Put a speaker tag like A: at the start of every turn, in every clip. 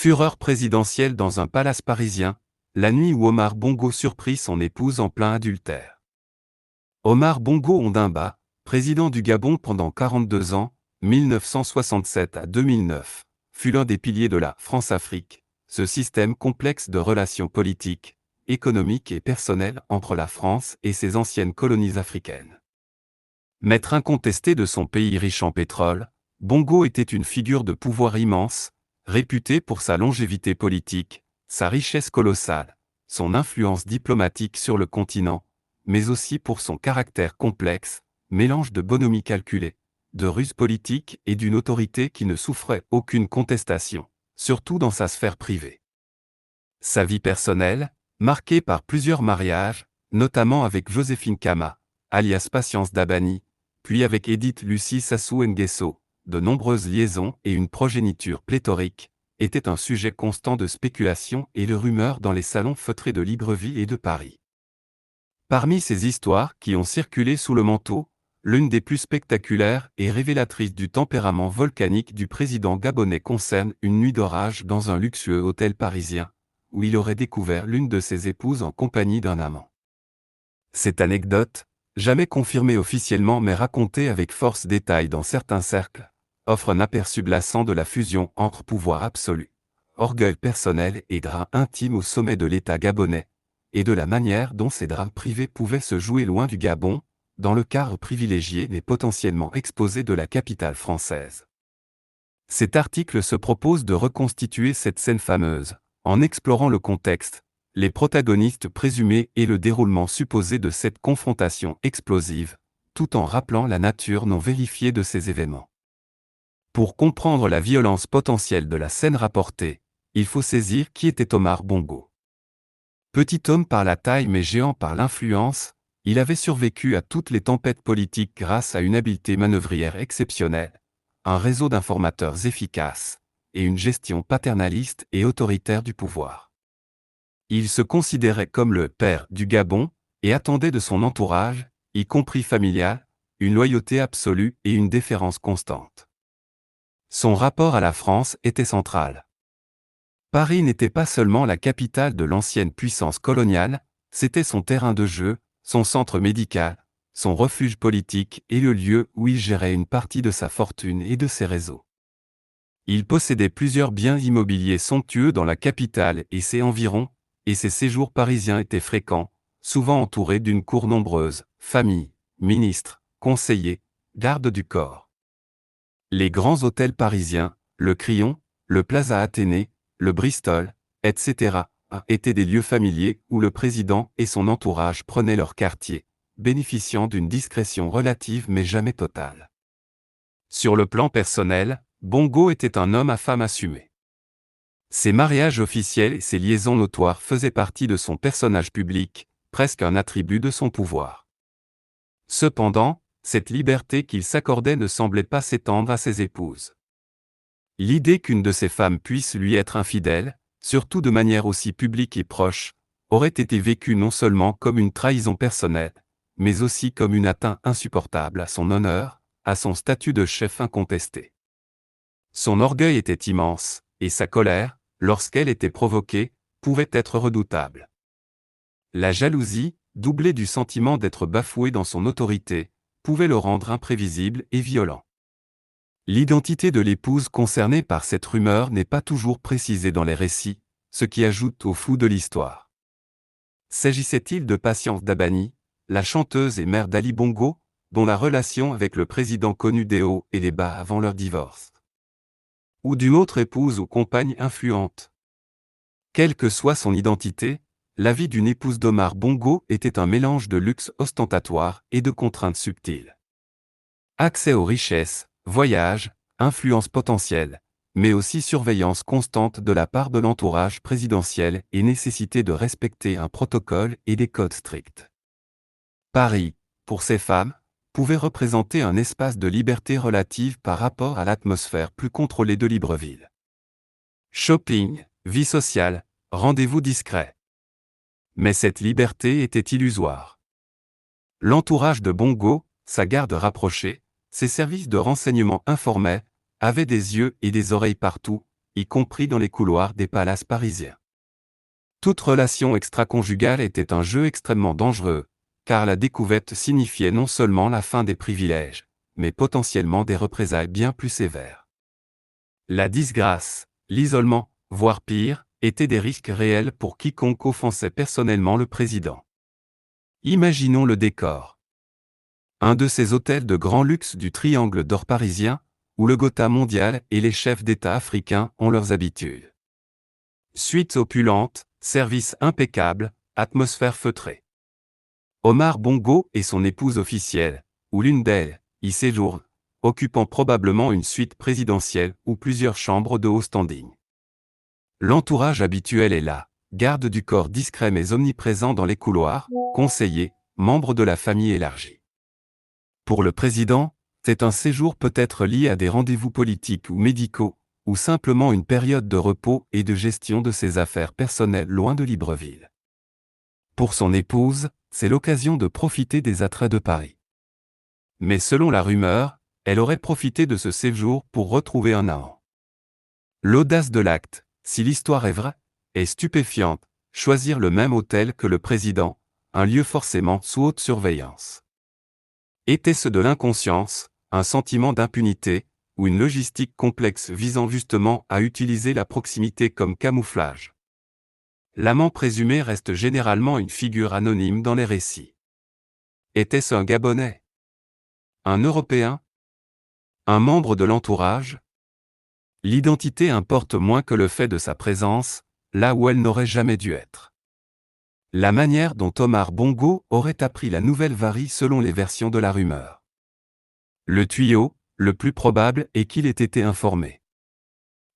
A: Fureur présidentielle dans un palace parisien, la nuit où Omar Bongo surprit son épouse en plein adultère. Omar Bongo Ondimba, président du Gabon pendant 42 ans, 1967 à 2009, fut l'un des piliers de la France-Afrique, ce système complexe de relations politiques, économiques et personnelles entre la France et ses anciennes colonies africaines. Maître incontesté de son pays riche en pétrole, Bongo était une figure de pouvoir immense, réputé pour sa longévité politique, sa richesse colossale, son influence diplomatique sur le continent, mais aussi pour son caractère complexe, mélange de bonhomie calculée, de ruse politique et d'une autorité qui ne souffrait aucune contestation, surtout dans sa sphère privée. Sa vie personnelle, marquée par plusieurs mariages, notamment avec Joséphine Kama, alias Patience Dabani, puis avec Edith Lucie Sassou Nguesso, de nombreuses liaisons et une progéniture pléthorique, était un sujet constant de spéculation et de rumeurs dans les salons feutrés de Libreville et de Paris. Parmi ces histoires qui ont circulé sous le manteau, l'une des plus spectaculaires et révélatrices du tempérament volcanique du président gabonais concerne une nuit d'orage dans un luxueux hôtel parisien, où il aurait découvert l'une de ses épouses en compagnie d'un amant. Cette anecdote, jamais confirmée officiellement mais racontée avec force détail dans certains cercles, offre un aperçu glaçant de la fusion entre pouvoir absolu, orgueil personnel et draps intime au sommet de l'État gabonais, et de la manière dont ces drames privés pouvaient se jouer loin du Gabon, dans le cadre privilégié mais potentiellement exposé de la capitale française. Cet article se propose de reconstituer cette scène fameuse, en explorant le contexte, les protagonistes présumés et le déroulement supposé de cette confrontation explosive, tout en rappelant la nature non vérifiée de ces événements. Pour comprendre la violence potentielle de la scène rapportée, il faut saisir qui était Omar Bongo. Petit homme par la taille mais géant par l'influence, il avait survécu à toutes les tempêtes politiques grâce à une habileté manœuvrière exceptionnelle, un réseau d'informateurs efficace, et une gestion paternaliste et autoritaire du pouvoir. Il se considérait comme le « père » du Gabon, et attendait de son entourage, y compris familial, une loyauté absolue et une déférence constante. Son rapport à la France était central. Paris n'était pas seulement la capitale de l'ancienne puissance coloniale, c'était son terrain de jeu, son centre médical, son refuge politique et le lieu où il gérait une partie de sa fortune et de ses réseaux. Il possédait plusieurs biens immobiliers somptueux dans la capitale et ses environs, et ses séjours parisiens étaient fréquents, souvent entourés d'une cour nombreuse, familles, ministres, conseillers, gardes du corps. Les grands hôtels parisiens, le Crillon, le Plaza Athénée, le Bristol, etc., étaient des lieux familiers où le président et son entourage prenaient leur quartier, bénéficiant d'une discrétion relative mais jamais totale. Sur le plan personnel, Bongo était un homme à femme assumé. Ses mariages officiels et ses liaisons notoires faisaient partie de son personnage public, presque un attribut de son pouvoir. Cependant, cette liberté qu'il s'accordait ne semblait pas s'étendre à ses épouses. L'idée qu'une de ses femmes puisse lui être infidèle, surtout de manière aussi publique et proche, aurait été vécue non seulement comme une trahison personnelle, mais aussi comme une atteinte insupportable à son honneur, à son statut de chef incontesté. Son orgueil était immense, et sa colère, lorsqu'elle était provoquée, pouvait être redoutable. La jalousie, doublée du sentiment d'être bafoué dans son autorité, pouvait le rendre imprévisible et violent. L'identité de l'épouse concernée par cette rumeur n'est pas toujours précisée dans les récits, ce qui ajoute au flou de l'histoire. S'agissait-il de Patience Dabani, la chanteuse et mère d'Ali Bongo, dont la relation avec le président connut des hauts et des bas avant leur divorce? Ou d'une autre épouse ou compagne influente? Quelle que soit son identité, la vie d'une épouse d'Omar Bongo était un mélange de luxe ostentatoire et de contraintes subtiles. Accès aux richesses, voyages, influence potentielle, mais aussi surveillance constante de la part de l'entourage présidentiel et nécessité de respecter un protocole et des codes stricts. Paris, pour ces femmes, pouvait représenter un espace de liberté relative par rapport à l'atmosphère plus contrôlée de Libreville. Shopping, vie sociale, rendez-vous discrets. Mais cette liberté était illusoire. L'entourage de Bongo, sa garde rapprochée, ses services de renseignement informels, avaient des yeux et des oreilles partout, y compris dans les couloirs des palaces parisiens. Toute relation extra-conjugale était un jeu extrêmement dangereux, car la découverte signifiait non seulement la fin des privilèges, mais potentiellement des représailles bien plus sévères. La disgrâce, l'isolement, voire pire, étaient des risques réels pour quiconque offensait personnellement le président. Imaginons le décor. Un de ces hôtels de grand luxe du triangle d'or parisien, où le Gotha mondial et les chefs d'État africains ont leurs habitudes. Suites opulentes, service impeccable, atmosphère feutrée. Omar Bongo et son épouse officielle, ou l'une d'elles, y séjournent, occupant probablement une suite présidentielle ou plusieurs chambres de haut standing. L'entourage habituel est là, garde du corps discret mais omniprésent dans les couloirs, conseillers, membres de la famille élargie. Pour le président, c'est un séjour peut-être lié à des rendez-vous politiques ou médicaux, ou simplement une période de repos et de gestion de ses affaires personnelles loin de Libreville. Pour son épouse, c'est l'occasion de profiter des attraits de Paris. Mais selon la rumeur, elle aurait profité de ce séjour pour retrouver un amant. L'audace de l'acte, si l'histoire est vraie, est stupéfiante, choisir le même hôtel que le président, un lieu forcément sous haute surveillance. Était-ce de l'inconscience, un sentiment d'impunité, ou une logistique complexe visant justement à utiliser la proximité comme camouflage? L'amant présumé reste généralement une figure anonyme dans les récits. Était-ce un Gabonais? Un Européen? Un membre de l'entourage? L'identité importe moins que le fait de sa présence, là où elle n'aurait jamais dû être. La manière dont Omar Bongo aurait appris la nouvelle varie selon les versions de la rumeur. Le tuyau, le plus probable est qu'il ait été informé.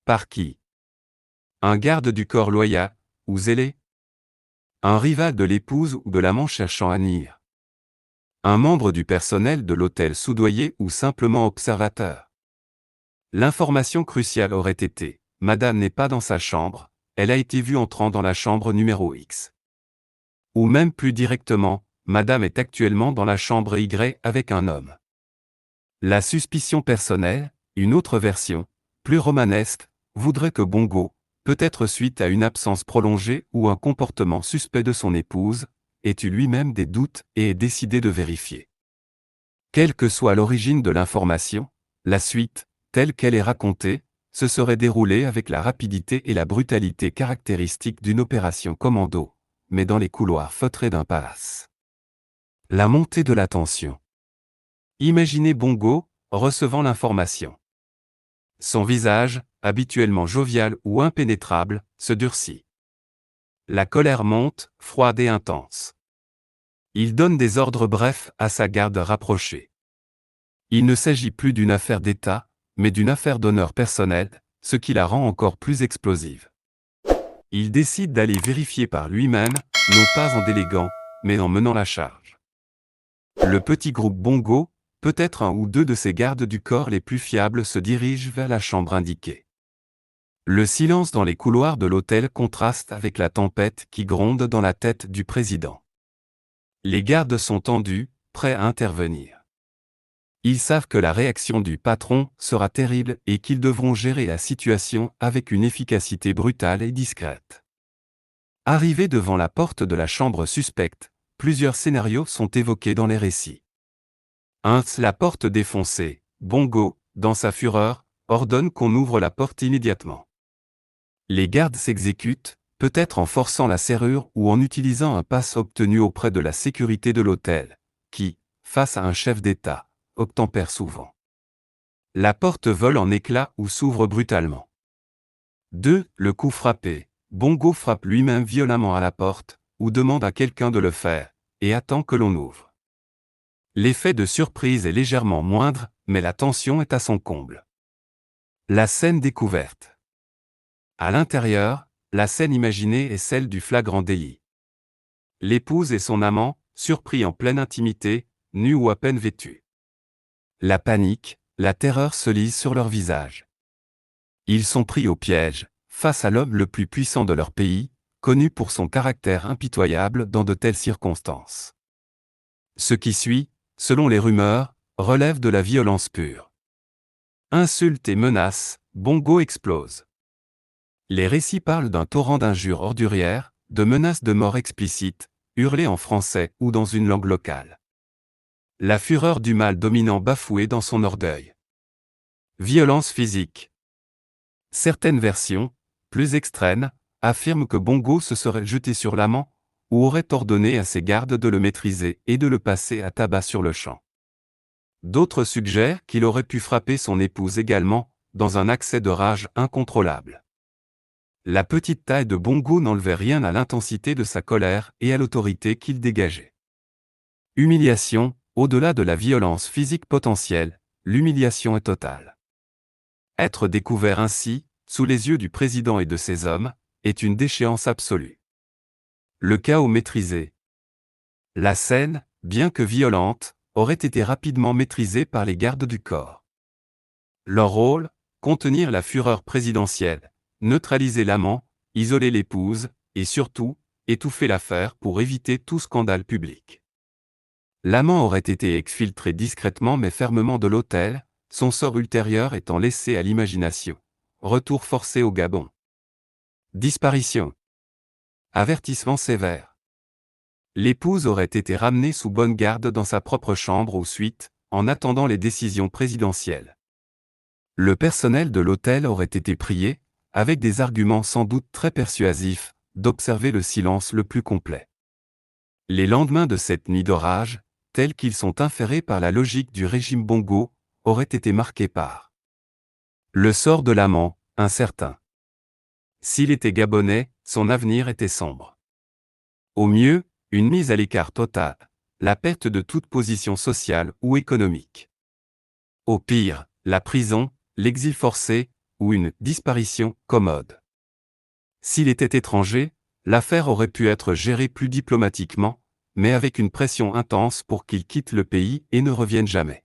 A: Par qui? Un garde du corps loyal, ou zélé? Un rival de l'épouse ou de l'amant cherchant à nuire? Un membre du personnel de l'hôtel soudoyé ou simplement observateur? L'information cruciale aurait été « Madame n'est pas dans sa chambre, elle a été vue entrant dans la chambre numéro X ». Ou même plus directement, « Madame est actuellement dans la chambre Y avec un homme ». La suspicion personnelle, une autre version, plus romanesque, voudrait que Bongo, peut-être suite à une absence prolongée ou un comportement suspect de son épouse, ait eu lui-même des doutes et ait décidé de vérifier. Quelle que soit l'origine de l'information, la suite, telle qu'elle est racontée, se serait déroulée avec la rapidité et la brutalité caractéristiques d'une opération commando, mais dans les couloirs feutrés d'un palace. La montée de la tension. Imaginez Bongo, recevant l'information. Son visage, habituellement jovial ou impénétrable, se durcit. La colère monte, froide et intense. Il donne des ordres brefs à sa garde rapprochée. Il ne s'agit plus d'une affaire d'État, mais d'une affaire d'honneur personnel, ce qui la rend encore plus explosive. Il décide d'aller vérifier par lui-même, non pas en déléguant, mais en menant la charge. Le petit groupe Bongo, peut-être un ou deux de ses gardes du corps les plus fiables se dirigent vers la chambre indiquée. Le silence dans les couloirs de l'hôtel contraste avec la tempête qui gronde dans la tête du président. Les gardes sont tendus, prêts à intervenir. Ils savent que la réaction du patron sera terrible et qu'ils devront gérer la situation avec une efficacité brutale et discrète. Arrivés devant la porte de la chambre suspecte, plusieurs scénarios sont évoqués dans les récits. 1. La porte défoncée, Bongo, dans sa fureur, ordonne qu'on ouvre la porte immédiatement. Les gardes s'exécutent, peut-être en forçant la serrure ou en utilisant un pass obtenu auprès de la sécurité de l'hôtel, qui, face à un chef d'État, obtempère souvent. La porte vole en éclats ou s'ouvre brutalement. 2. Le coup frappé, Bongo frappe lui-même violemment à la porte, ou demande à quelqu'un de le faire, et attend que l'on ouvre. L'effet de surprise est légèrement moindre, mais la tension est à son comble. La scène découverte. À l'intérieur, la scène imaginée est celle du flagrant délit. L'épouse et son amant, surpris en pleine intimité, nus ou à peine vêtus. La panique, la terreur se lisent sur leurs visages. Ils sont pris au piège, face à l'homme le plus puissant de leur pays, connu pour son caractère impitoyable dans de telles circonstances. Ce qui suit, selon les rumeurs, relève de la violence pure. Insultes et menaces, Bongo explose. Les récits parlent d'un torrent d'injures ordurières, de menaces de mort explicites, hurlées en français ou dans une langue locale. La fureur du mâle dominant bafoué dans son orgueil. Violence physique. Certaines versions, plus extrêmes, affirment que Bongo se serait jeté sur l'amant, ou aurait ordonné à ses gardes de le maîtriser et de le passer à tabac sur le champ. D'autres suggèrent qu'il aurait pu frapper son épouse également, dans un accès de rage incontrôlable. La petite taille de Bongo n'enlevait rien à l'intensité de sa colère et à l'autorité qu'il dégageait. Humiliation, au-delà de la violence physique potentielle, l'humiliation est totale. Être découvert ainsi, sous les yeux du président et de ses hommes, est une déchéance absolue. Le chaos maîtrisé. La scène, bien que violente, aurait été rapidement maîtrisée par les gardes du corps. Leur rôle, contenir la fureur présidentielle, neutraliser l'amant, isoler l'épouse, et surtout, étouffer l'affaire pour éviter tout scandale public. L'amant aurait été exfiltré discrètement mais fermement de l'hôtel, son sort ultérieur étant laissé à l'imagination. Retour forcé au Gabon. Disparition. Avertissement sévère. L'épouse aurait été ramenée sous bonne garde dans sa propre chambre ou suite, en attendant les décisions présidentielles. Le personnel de l'hôtel aurait été prié, avec des arguments sans doute très persuasifs, d'observer le silence le plus complet. Les lendemains de cette nuit d'orage, tels qu'ils sont inférés par la logique du régime Bongo, auraient été marqués par le sort de l'amant, incertain. S'il était gabonais, son avenir était sombre. Au mieux, une mise à l'écart totale, la perte de toute position sociale ou économique. Au pire, la prison, l'exil forcé, ou une disparition commode. S'il était étranger, l'affaire aurait pu être gérée plus diplomatiquement, mais avec une pression intense pour qu'il quitte le pays et ne revienne jamais.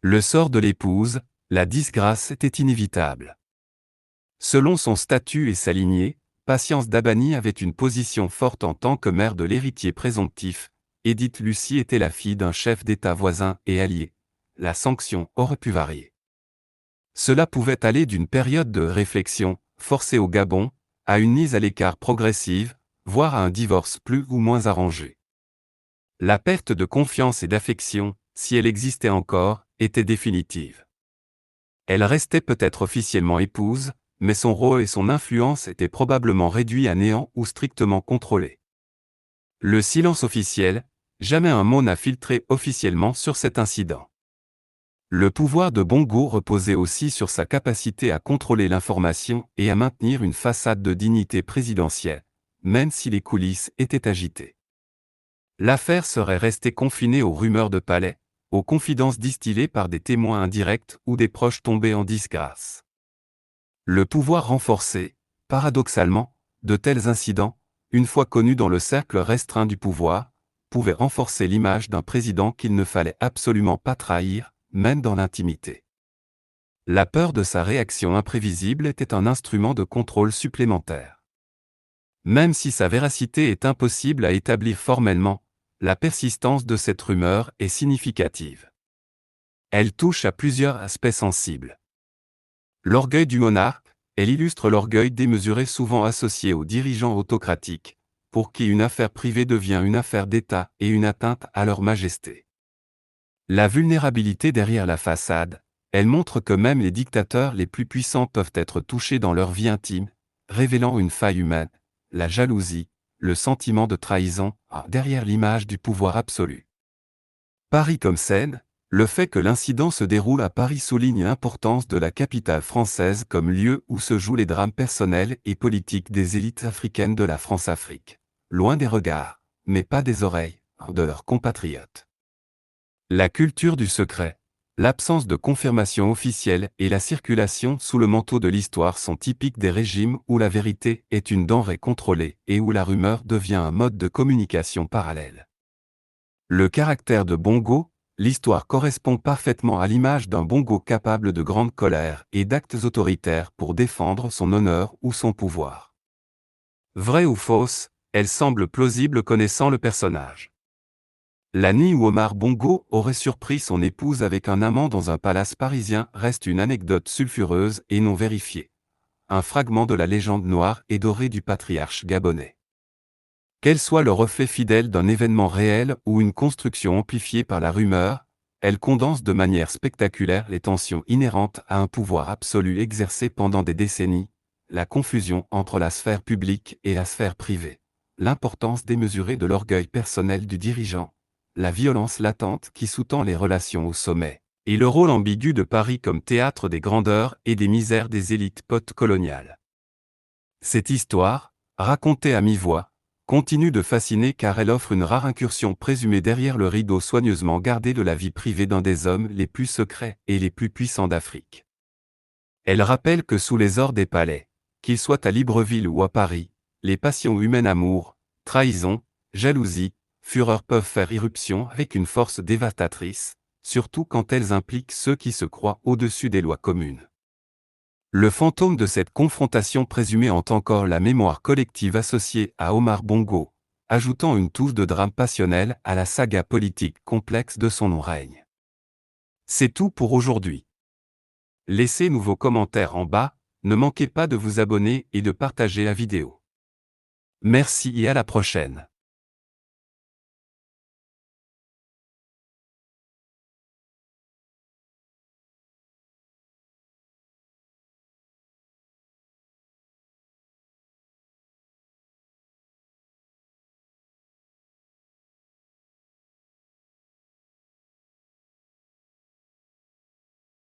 A: Le sort de l'épouse, la disgrâce était inévitable. Selon son statut et sa lignée, Patience Dabani avait une position forte en tant que mère de l'héritier présomptif, Édith Lucie était la fille d'un chef d'État voisin et allié. La sanction aurait pu varier. Cela pouvait aller d'une période de réflexion, forcée au Gabon, à une mise à l'écart progressive, voire à un divorce plus ou moins arrangé. La perte de confiance et d'affection, si elle existait encore, était définitive. Elle restait peut-être officiellement épouse, mais son rôle et son influence étaient probablement réduits à néant ou strictement contrôlés. Le silence officiel, jamais un mot n'a filtré officiellement sur cet incident. Le pouvoir de Bongo reposait aussi sur sa capacité à contrôler l'information et à maintenir une façade de dignité présidentielle, même si les coulisses étaient agitées. L'affaire serait restée confinée aux rumeurs de palais, aux confidences distillées par des témoins indirects ou des proches tombés en disgrâce. Le pouvoir renforcé, paradoxalement, de tels incidents, une fois connus dans le cercle restreint du pouvoir, pouvaient renforcer l'image d'un président qu'il ne fallait absolument pas trahir, même dans l'intimité. La peur de sa réaction imprévisible était un instrument de contrôle supplémentaire. Même si sa véracité est impossible à établir formellement, la persistance de cette rumeur est significative. Elle touche à plusieurs aspects sensibles. L'orgueil du monarque, elle illustre l'orgueil démesuré souvent associé aux dirigeants autocratiques, pour qui une affaire privée devient une affaire d'État et une atteinte à leur majesté. La vulnérabilité derrière la façade, elle montre que même les dictateurs les plus puissants peuvent être touchés dans leur vie intime, révélant une faille humaine, la jalousie, le sentiment de trahison, derrière l'image du pouvoir absolu. Paris comme scène, le fait que l'incident se déroule à Paris souligne l'importance de la capitale française comme lieu où se jouent les drames personnels et politiques des élites africaines de la France-Afrique, loin des regards, mais pas des oreilles, de leurs compatriotes. La culture du secret, l'absence de confirmation officielle et la circulation sous le manteau de l'histoire sont typiques des régimes où la vérité est une denrée contrôlée et où la rumeur devient un mode de communication parallèle. Le caractère de Bongo, l'histoire correspond parfaitement à l'image d'un Bongo capable de grande colère et d'actes autoritaires pour défendre son honneur ou son pouvoir. Vraie ou fausse, elle semble plausible connaissant le personnage. La nuit où Omar Bongo aurait surpris son épouse avec un amant dans un palace parisien reste une anecdote sulfureuse et non vérifiée. un fragment de la légende noire et dorée du patriarche gabonais. Qu'elle soit le reflet fidèle d'un événement réel ou une construction amplifiée par la rumeur, elle condense de manière spectaculaire les tensions inhérentes à un pouvoir absolu exercé pendant des décennies, la confusion entre la sphère publique et la sphère privée, l'importance démesurée de l'orgueil personnel du dirigeant, la violence latente qui sous-tend les relations au sommet, et le rôle ambigu de Paris comme théâtre des grandeurs et des misères des élites post-coloniales. Cette histoire, racontée à mi-voix, continue de fasciner car elle offre une rare incursion présumée derrière le rideau soigneusement gardé de la vie privée d'un des hommes les plus secrets et les plus puissants d'Afrique. Elle rappelle que sous les ors des palais, qu'ils soient à Libreville ou à Paris, les passions humaines amour, trahison, jalousie, fureur peuvent faire irruption avec une force dévastatrice, surtout quand elles impliquent ceux qui se croient au-dessus des lois communes. Le fantôme de cette confrontation présumée hante encore la mémoire collective associée à Omar Bongo, ajoutant une touche de drame passionnel à la saga politique complexe de son long règne. C'est tout pour aujourd'hui. Laissez-nous vos commentaires en bas, ne manquez pas de vous abonner et de partager la vidéo. Merci et à la prochaine.